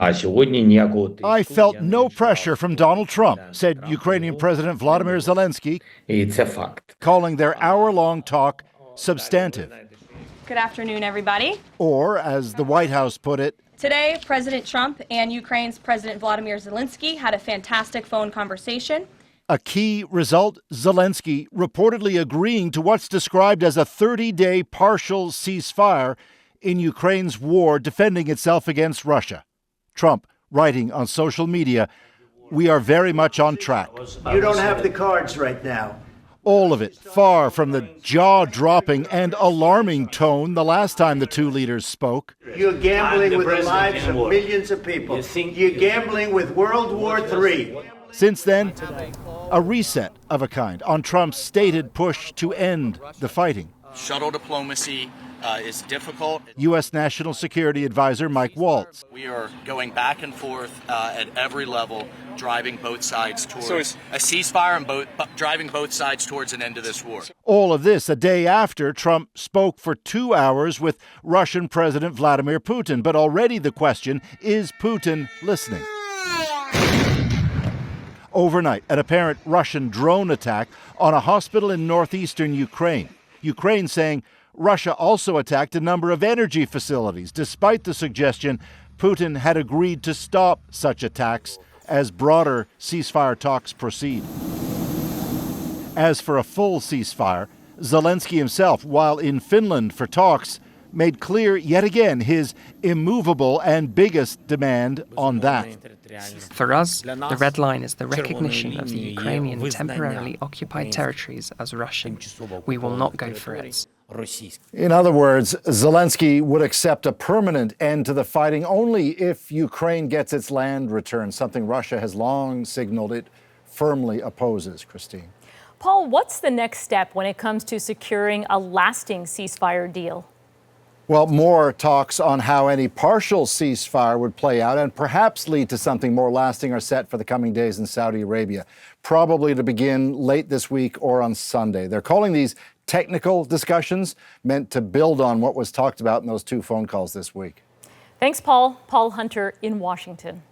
I felt no pressure from Donald Trump, said Ukrainian President Volodymyr Zelenskyy, calling their hour-long talk substantive. Good afternoon, everybody. Or, as the White House put it, today, President Trump and Ukraine's President Volodymyr Zelenskyy had a fantastic phone conversation. A key result, Zelenskyy reportedly agreeing to what's described as a 30-day partial ceasefire in Ukraine's war defending itself against Russia. Trump writing on social media, "We are very much on track." You don't have the cards right now. All of it far from the jaw-dropping and alarming tone the last time the two leaders spoke. You're gambling with the lives of millions of people. You're gambling with World War III. Since then, a reset of a kind on Trump's stated push to end the fighting. Shuttle diplomacy is difficult. U.S. National Security Advisor Mike Waltz. We are going back and forth at every level, driving both sides towards a ceasefire and driving both sides towards an end to this war. All of this a day after Trump spoke for 2 hours with Russian President Vladimir Putin. But already the question, is Putin listening? Overnight, an apparent Russian drone attack on a hospital in northeastern Ukraine. Ukraine saying Russia also attacked a number of energy facilities, despite the suggestion Putin had agreed to stop such attacks as broader ceasefire talks proceed. As for a full ceasefire, Zelenskyy himself, while in Finland for talks, made clear yet again his immovable and biggest demand on that. For us, the red line is the recognition of the Ukrainian temporarily occupied territories as Russian. We will not go for it. In other words, Zelenskyy would accept a permanent end to the fighting only if Ukraine gets its land returned, something Russia has long signaled it firmly opposes. Christine. Paul, what's the next step when it comes to securing a lasting ceasefire deal? Well, more talks on how any partial ceasefire would play out and perhaps lead to something more lasting are set for the coming days in Saudi Arabia, probably to begin late this week or on Sunday. They're calling these technical discussions, meant to build on what was talked about in those two phone calls this week. Thanks, Paul. Paul Hunter in Washington.